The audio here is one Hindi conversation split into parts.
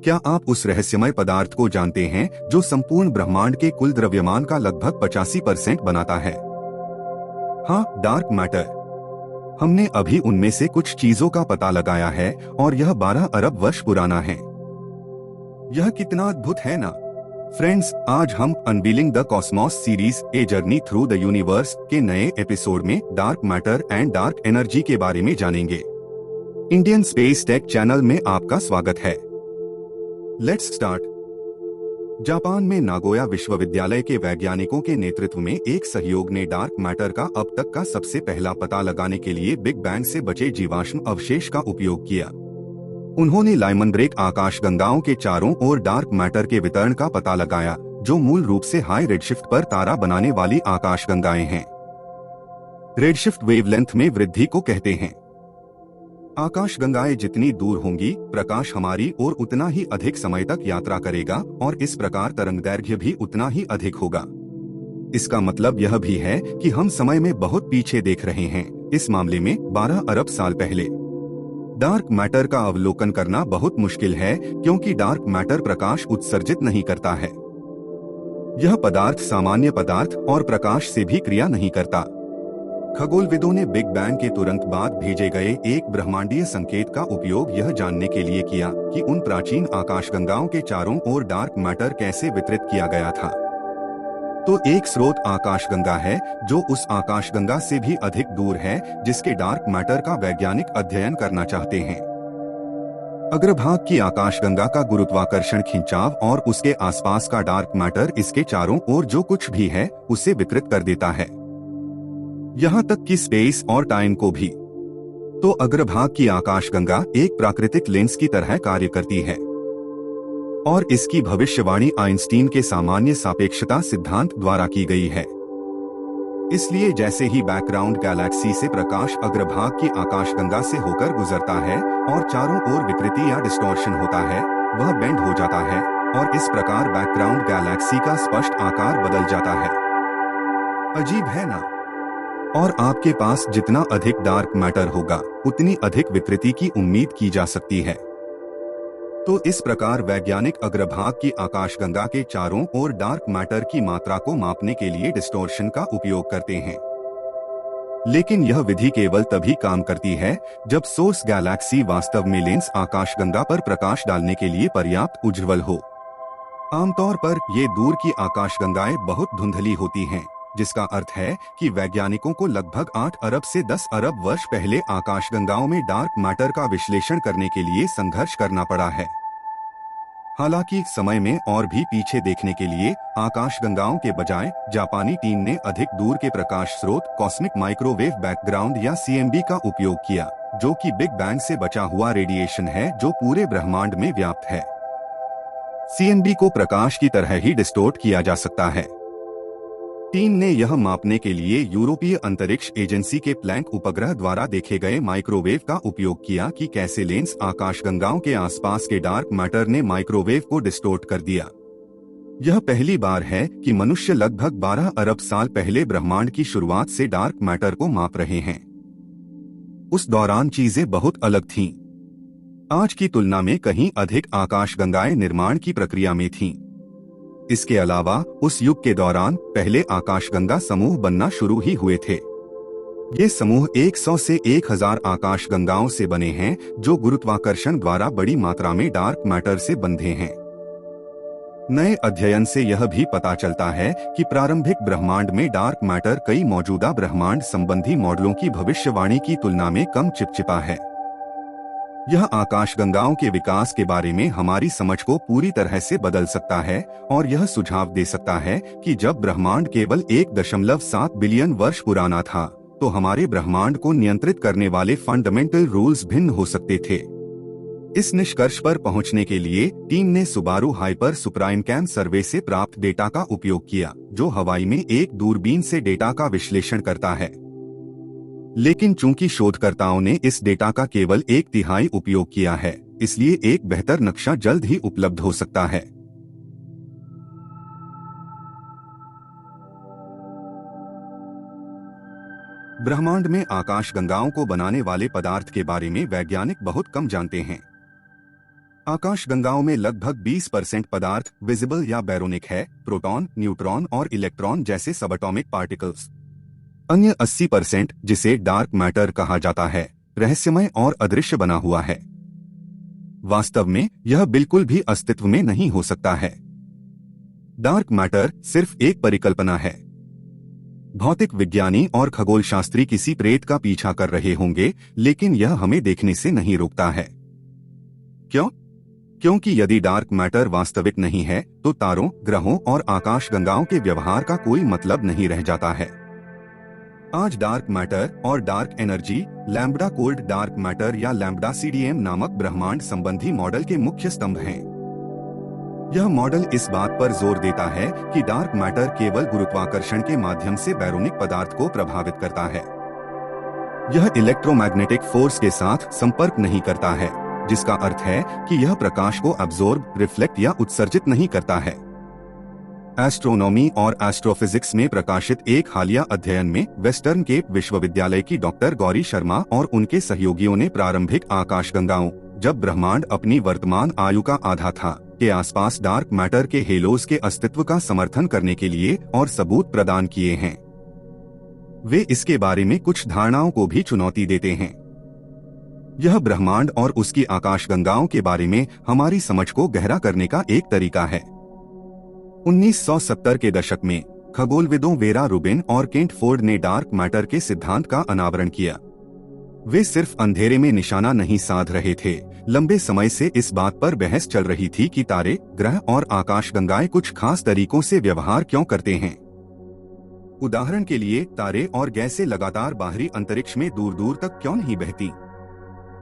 क्या आप उस रहस्यमय पदार्थ को जानते हैं जो संपूर्ण ब्रह्मांड के कुल द्रव्यमान का लगभग 85% बनाता है? हाँ, डार्क मैटर। हमने अभी उनमें से कुछ चीजों का पता लगाया है और यह 12 अरब वर्ष पुराना है। यह कितना अद्भुत है ना? फ्रेंड्स, आज हम unveiling the Cosmos series a journey through the universe के नए एपिसोड में dark matter and dark energy के बारे में जानेंगे। इंडियन स्पेस टेक चैनल में आपका स्वागत है। Let's start. जापान में नागोया विश्वविद्यालय के वैज्ञानिकों के नेतृत्व में एक सहयोग ने डार्क मैटर का अब तक का सबसे पहला पता लगाने के लिए बिग बैंग से बचे जीवाश्म अवशेष का उपयोग किया। उन्होंने लाइमन ब्रेक आकाशगंगाओं के चारों ओर डार्क मैटर के वितरण का पता लगाया, जो मूल रूप से हाई रेडशिफ्ट पर तारा बनाने वाली आकाशगंगाएं हैं। रेडशिफ्ट वेवलेंथ में वृद्धि को कहते हैं। आकाशगंगाएं जितनी दूर होंगी, प्रकाश हमारी ओर उतना ही अधिक समय तक यात्रा करेगा और इस प्रकार तरंगदैर्घ्य भी उतना ही अधिक होगा। इसका मतलब यह भी है कि हम समय में बहुत पीछे देख रहे हैं, इस मामले में 12 अरब साल पहले। डार्क मैटर का अवलोकन करना बहुत मुश्किल है क्योंकि डार्क मैटर प्रकाश उत्सर्जित नहीं करता है। यह पदार्थ सामान्य पदार्थ और प्रकाश से भी क्रिया नहीं करता। खगोलविदों ने बिग बैंग के तुरंत बाद भेजे गए एक ब्रह्मांडीय संकेत का उपयोग यह जानने के लिए किया कि उन प्राचीन आकाशगंगाओं के चारों ओर डार्क मैटर कैसे वितरित किया गया था। तो एक स्रोत आकाशगंगा है जो उस आकाशगंगा से भी अधिक दूर है जिसके डार्क मैटर का वैज्ञानिक अध्ययन करना चाहते हैं। अग्रभाग की आकाशगंगा का गुरुत्वाकर्षण खिंचाव और उसके आसपास का डार्क मैटर इसके चारों ओर जो कुछ भी है उसे वितरित कर देता है, यहाँ तक कि स्पेस और टाइम को भी। तो अग्रभाग की आकाशगंगा एक प्राकृतिक लेंस की तरह कार्य करती है और इसकी भविष्यवाणी आइंस्टीन के सामान्य सापेक्षता सिद्धांत द्वारा की गई है। इसलिए जैसे ही बैकग्राउंड गैलेक्सी से प्रकाश अग्रभाग की आकाशगंगा से होकर गुजरता है और चारों ओर विकृति या डिस्टॉर्शन होता है, वह बेंड हो जाता है और इस प्रकार बैकग्राउंड गैलेक्सी का स्पष्ट आकार बदल जाता है। अजीब है ना? और आपके पास जितना अधिक डार्क मैटर होगा, उतनी अधिक विकृति की उम्मीद की जा सकती है। तो इस प्रकार वैज्ञानिक अग्रभाग की आकाशगंगा के चारों ओर डार्क मैटर की मात्रा को मापने के लिए डिस्टॉर्शन का उपयोग करते हैं। लेकिन यह विधि केवल तभी काम करती है जब सोर्स गैलेक्सी वास्तव में लेंस आकाशगंगा पर प्रकाश डालने के लिए पर्याप्त उज्ज्वल हो। आमतौर पर ये दूर की आकाशगंगाएं बहुत धुंधली होती हैं, जिसका अर्थ है कि वैज्ञानिकों को लगभग 8 अरब से 10 अरब वर्ष पहले आकाशगंगाओं में डार्क मैटर का विश्लेषण करने के लिए संघर्ष करना पड़ा है। हालांकि समय में और भी पीछे देखने के लिए आकाशगंगाओं के बजाय जापानी टीम ने अधिक दूर के प्रकाश स्रोत कॉस्मिक माइक्रोवेव बैकग्राउंड या CMB का उपयोग किया, जो कि बिग बैंग से बचा हुआ रेडिएशन है जो पूरे ब्रह्मांड में व्याप्त है। CMB को प्रकाश की तरह ही डिस्टोर्ट किया जा सकता है। टीम ने यह मापने के लिए यूरोपीय अंतरिक्ष एजेंसी के प्लैंक उपग्रह द्वारा देखे गए माइक्रोवेव का उपयोग किया कि कैसे लेंस आकाशगंगाओं के आसपास के डार्क मैटर ने माइक्रोवेव को डिस्टोर्ट कर दिया। यह पहली बार है कि मनुष्य लगभग 12 अरब साल पहले ब्रह्मांड की शुरुआत से डार्क मैटर को माप रहे हैं। उस दौरान चीजें बहुत अलग थीं। आज की तुलना में कहीं अधिक आकाशगंगाएं निर्माण की प्रक्रिया में थीं। इसके अलावा उस युग के दौरान पहले आकाशगंगा समूह बनना शुरू ही हुए थे। ये समूह 100 से 1000 आकाशगंगाओं से बने हैं जो गुरुत्वाकर्षण द्वारा बड़ी मात्रा में डार्क मैटर से बंधे हैं। नए अध्ययन से यह भी पता चलता है कि प्रारंभिक ब्रह्मांड में डार्क मैटर कई मौजूदा ब्रह्मांड संबंधी मॉडलों की भविष्यवाणी की तुलना में कम चिपचिपा है। यह आकाशगंगाओं के विकास के बारे में हमारी समझ को पूरी तरह से बदल सकता है और यह सुझाव दे सकता है कि जब ब्रह्मांड केवल 1.7 बिलियन वर्ष पुराना था, तो हमारे ब्रह्मांड को नियंत्रित करने वाले फंडामेंटल रूल्स भिन्न हो सकते थे। इस निष्कर्ष पर पहुंचने के लिए टीम ने सुबारू हाइपर सुप्राइमकैम सर्वे से प्राप्त डेटा का उपयोग किया, जो हवाई में एक दूरबीन से डेटा का विश्लेषण करता है। लेकिन चूंकि शोधकर्ताओं ने इस डेटा का केवल 1/3 उपयोग किया है, इसलिए एक बेहतर नक्शा जल्द ही उपलब्ध हो सकता है। ब्रह्मांड में आकाशगंगाओं को बनाने वाले पदार्थ के बारे में वैज्ञानिक बहुत कम जानते हैं। आकाशगंगाओं में लगभग 20% पदार्थ विजिबल या बैरोनिक है, प्रोटॉन, न्यूट्रॉन और इलेक्ट्रॉन जैसे सबएटॉमिक पार्टिकल्स। अन्य 80% जिसे डार्क मैटर कहा जाता है, रहस्यमय और अदृश्य बना हुआ है। वास्तव में यह बिल्कुल भी अस्तित्व में नहीं हो सकता है। डार्क मैटर सिर्फ एक परिकल्पना है। भौतिक विज्ञानी और खगोलशास्त्री किसी प्रेत का पीछा कर रहे होंगे, लेकिन यह हमें देखने से नहीं रोकता है। क्यों? क्योंकि यदि डार्क मैटर वास्तविक नहीं है तो तारों, ग्रहों और आकाशगंगाओं के व्यवहार का कोई मतलब नहीं रह जाता है। आज डार्क मैटर और dark energy lambda cold dark matter या लैम्ब्डा सीडीएम नामक ब्रह्मांड संबंधी मॉडल के मुख्य स्तंभ हैं। यह मॉडल इस बात पर जोर देता है कि डार्क मैटर केवल गुरुत्वाकर्षण के माध्यम से बैरोनिक पदार्थ को प्रभावित करता है। यह इलेक्ट्रोमैग्नेटिक फोर्स के साथ संपर्क नहीं करता है, जिसका अर्थ है कि यह प्रकाश को अब्जॉर्ब, रिफ्लेक्ट या उत्सर्जित नहीं करता है। एस्ट्रोनॉमी और एस्ट्रोफिजिक्स में प्रकाशित एक हालिया अध्ययन में वेस्टर्न केप विश्वविद्यालय की डॉक्टर गौरी शर्मा और उनके सहयोगियों ने प्रारंभिक आकाशगंगाओं, जब ब्रह्मांड अपनी वर्तमान आयु का आधा था, के आसपास डार्क मैटर के हेलोज के अस्तित्व का समर्थन करने के लिए और सबूत प्रदान किए हैं। वे इसके बारे में कुछ धारणाओं को भी चुनौती देते हैं। यह ब्रह्मांड और उसकी आकाशगंगाओं के बारे में हमारी समझ को गहरा करने का एक तरीका है। 1970 के दशक में खगोलविदों वेरा रूबिन और केंट फोर्ड ने डार्क मैटर के सिद्धांत का अनावरण किया। वे सिर्फ अंधेरे में निशाना नहीं साध रहे थे, लंबे समय से इस बात पर बहस चल रही थी कि तारे, ग्रह और आकाशगंगाएं कुछ खास तरीकों से व्यवहार क्यों करते हैं। उदाहरण के लिए, तारे और गैसें लगातार बाहरी अंतरिक्ष में दूर दूर तक क्यों नहीं बहती?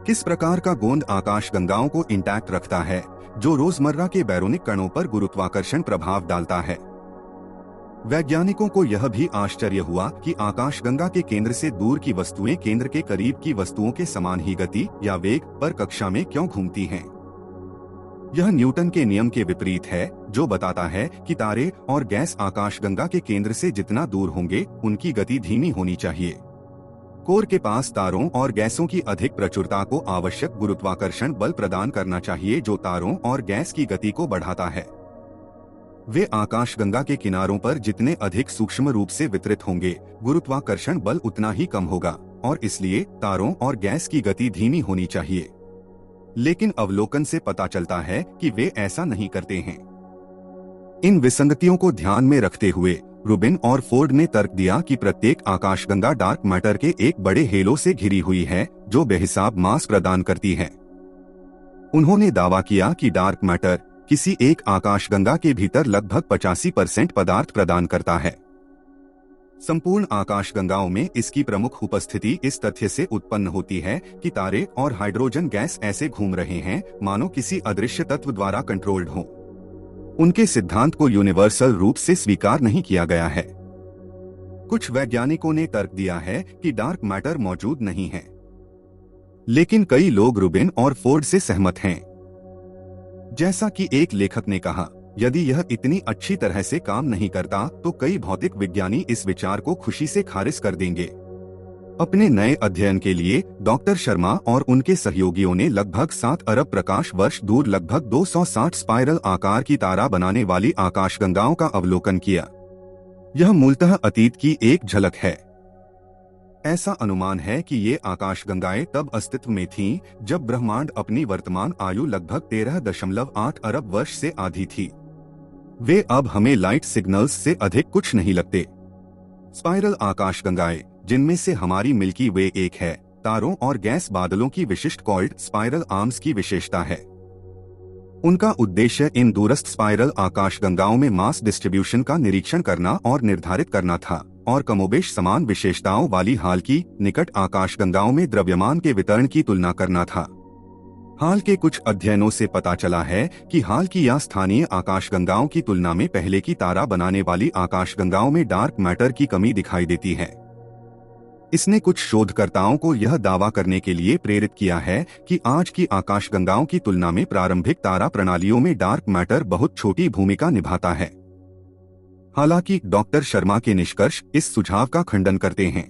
किस प्रकार का गोंद आकाशगंगाओं को इंटैक्ट रखता है, जो रोजमर्रा के बैरोनिक कणों पर गुरुत्वाकर्षण प्रभाव डालता है। वैज्ञानिकों को यह भी आश्चर्य हुआ कि आकाशगंगा के केंद्र से दूर की वस्तुएं केंद्र के करीब की वस्तुओं के समान ही गति या वेग पर कक्षा में क्यों घूमती हैं। यह न्यूटन के नियम के विपरीत है, जो बताता है कि तारे और गैस आकाशगंगा के केंद्र से जितना दूर होंगे, उनकी गति धीमी होनी चाहिए। कोर के पास तारों और गैसों की अधिक प्रचुरता को आवश्यक गुरुत्वाकर्षण बल प्रदान करना चाहिए, जो तारों और गैस की गति को बढ़ाता है। वे आकाशगंगा के किनारों पर जितने अधिक सूक्ष्म रूप से वितरित होंगे, गुरुत्वाकर्षण बल उतना ही कम होगा, और इसलिए तारों और गैस की गति धीमी होनी चाहिए। लेकिन अवलोकन से पता चलता है कि वे ऐसा नहीं करते हैं। इन विसंगतियों को ध्यान में रखते हुए रूबिन और फोर्ड ने तर्क दिया कि प्रत्येक आकाशगंगा डार्क मैटर के एक बड़े हेलो से घिरी हुई है, जो बेहिसाब मास प्रदान करती है। उन्होंने दावा किया कि डार्क मैटर किसी एक आकाशगंगा के भीतर लगभग 85% पदार्थ प्रदान करता है। संपूर्ण आकाशगंगाओं में इसकी प्रमुख उपस्थिति इस तथ्य से उत्पन्न होती है कि तारे और हाइड्रोजन गैस ऐसे घूम रहे हैं मानो किसी अदृश्य तत्व द्वारा कंट्रोल्ड हो। उनके सिद्धांत को यूनिवर्सल रूप से स्वीकार नहीं किया गया है। कुछ वैज्ञानिकों ने तर्क दिया है कि डार्क मैटर मौजूद नहीं है, लेकिन कई लोग रूबिन और फोर्ड से सहमत हैं। जैसा कि एक लेखक ने कहा, यदि यह इतनी अच्छी तरह से काम नहीं करता तो कई भौतिक विज्ञानी इस विचार को खुशी से खारिज कर देंगे। अपने नए अध्ययन के लिए डॉक्टर शर्मा और उनके सहयोगियों ने लगभग 7 अरब प्रकाश वर्ष दूर लगभग 260 स्पाइरल आकार की तारा बनाने वाली आकाशगंगाओं का अवलोकन किया। यह मूलतः अतीत की एक झलक है। ऐसा अनुमान है कि ये आकाशगंगाएं तब अस्तित्व में थीं जब ब्रह्मांड अपनी वर्तमान आयु लगभग 13.8 अरब वर्ष से आधी थी। वे अब हमें लाइट सिग्नल्स से अधिक कुछ नहीं लगते। स्पाइरल आकाशगंगाएं, जिनमें से हमारी मिल्की वे एक है, तारों और गैस बादलों की विशिष्ट कॉइल्ड स्पाइरल आर्म्स की विशेषता है। उनका उद्देश्य इन दूरस्थ स्पाइरल आकाशगंगाओं में मास डिस्ट्रीब्यूशन का निरीक्षण करना और निर्धारित करना था, और कमोबेश समान विशेषताओं वाली हाल की निकट आकाशगंगाओं में द्रव्यमान के वितरण की तुलना करना था। हाल के कुछ अध्ययनों से पता चला है कि हाल की या स्थानीय आकाशगंगाओं की तुलना में पहले की तारा बनाने वाली आकाशगंगाओं में डार्क मैटर की कमी दिखाई देती है। इसने कुछ शोधकर्ताओं को यह दावा करने के लिए प्रेरित किया है कि आज की आकाशगंगाओं की तुलना में प्रारंभिक तारा प्रणालियों में डार्क मैटर बहुत छोटी भूमिका निभाता है। हालांकि डॉक्टर शर्मा के निष्कर्ष इस सुझाव का खंडन करते हैं।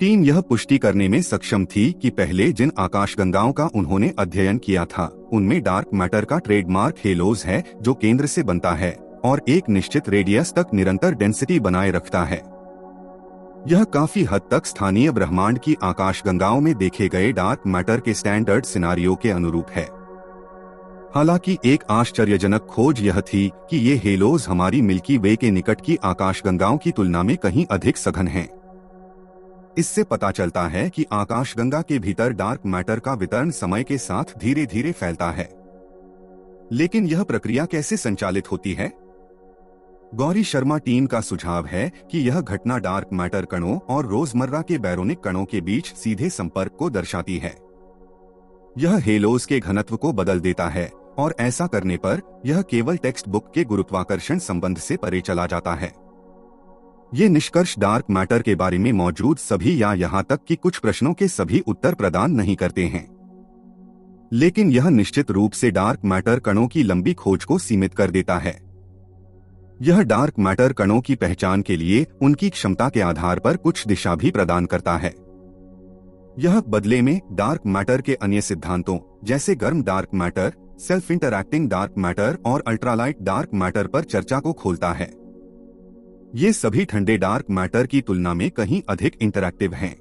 टीम यह पुष्टि करने में सक्षम थी कि पहले जिन आकाशगंगाओं का उन्होंने अध्ययन किया था उनमें डार्क मैटर का ट्रेडमार्क हेलोज है, जो केंद्र से बनता है और एक निश्चित रेडियस तक निरंतर डेंसिटी बनाए रखता है। यह काफी हद तक स्थानीय ब्रह्मांड की आकाशगंगाओं में देखे गए डार्क मैटर के स्टैंडर्ड सिनारियो के अनुरूप है। हालांकि एक आश्चर्यजनक खोज यह थी कि ये हेलोज हमारी मिल्की वे के निकट की आकाशगंगाओं की तुलना में कहीं अधिक सघन हैं। इससे पता चलता है कि आकाशगंगा के भीतर डार्क मैटर का वितरण समय के साथ धीरे धीरे फैलता है। लेकिन यह प्रक्रिया कैसे संचालित होती है? गौरी शर्मा टीम का सुझाव है कि यह घटना डार्क मैटर कणों और रोजमर्रा के बैरोनिक कणों के बीच सीधे संपर्क को दर्शाती है। यह हेलोज के घनत्व को बदल देता है और ऐसा करने पर यह केवल टेक्स्ट बुक के गुरुत्वाकर्षण संबंध से परे चला जाता है। ये निष्कर्ष डार्क मैटर के बारे में मौजूद सभी या यहाँ तक कि कुछ प्रश्नों के सभी उत्तर प्रदान नहीं करते हैं, लेकिन यह निश्चित रूप से डार्क मैटर कणों की लंबी खोज को सीमित कर देता है। यह डार्क मैटर कणों की पहचान के लिए उनकी क्षमता के आधार पर कुछ दिशा भी प्रदान करता है। यह बदले में डार्क मैटर के अन्य सिद्धांतों जैसे गर्म dark matter, self interacting dark matter और अल्ट्रालाइट डार्क मैटर पर चर्चा को खोलता है। ये सभी ठंडे डार्क मैटर की तुलना में कहीं अधिक इंटरैक्टिव हैं।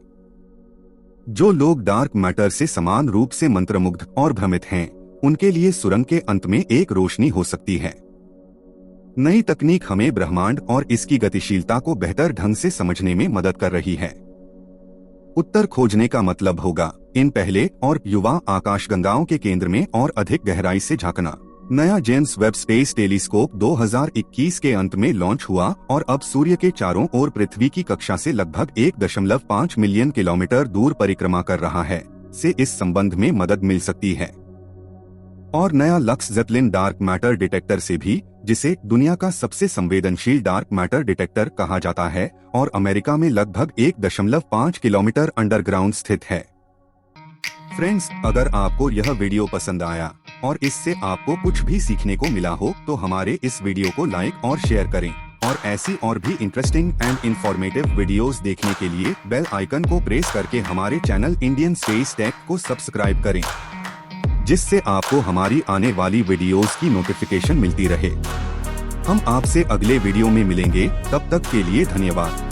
जो लोग डार्क मैटर से समान रूप से मंत्रमुग्ध और भ्रमित हैं, उनके लिए सुरंग के अंत में एक रोशनी हो सकती है। नई तकनीक हमें ब्रह्मांड और इसकी गतिशीलता को बेहतर ढंग से समझने में मदद कर रही है। उत्तर खोजने का मतलब होगा इन पहले और युवा आकाशगंगाओं के केंद्र में और अधिक गहराई से झांकना। नया जेम्स वेब स्पेस टेलीस्कोप 2021 के अंत में लॉन्च हुआ और अब सूर्य के चारों ओर पृथ्वी की कक्षा से लगभग 1.5 मिलियन किलोमीटर दूर परिक्रमा कर रहा है, से इस संबंध में मदद मिल सकती है। और नया लक्स ज़ेपलिन डार्क मैटर डिटेक्टर से भी, जिसे दुनिया का सबसे संवेदनशील डार्क मैटर डिटेक्टर कहा जाता है और अमेरिका में लगभग 1.5 किलोमीटर अंडरग्राउंड स्थित है। फ्रेंड्स, अगर आपको यह वीडियो पसंद आया और इससे आपको कुछ भी सीखने को मिला हो तो हमारे इस वीडियो को लाइक और शेयर करें और ऐसी और भी इंटरेस्टिंग एंड इंफॉर्मेटिव वीडियोस देखने के लिए बेल आइकन को प्रेस करके हमारे चैनल इंडियन स्पेस टेक को सब्सक्राइब करें, जिससे आपको हमारी आने वाली वीडियोस की नोटिफिकेशन मिलती रहे। हम आपसे अगले वीडियो में मिलेंगे, तब तक के लिए धन्यवाद।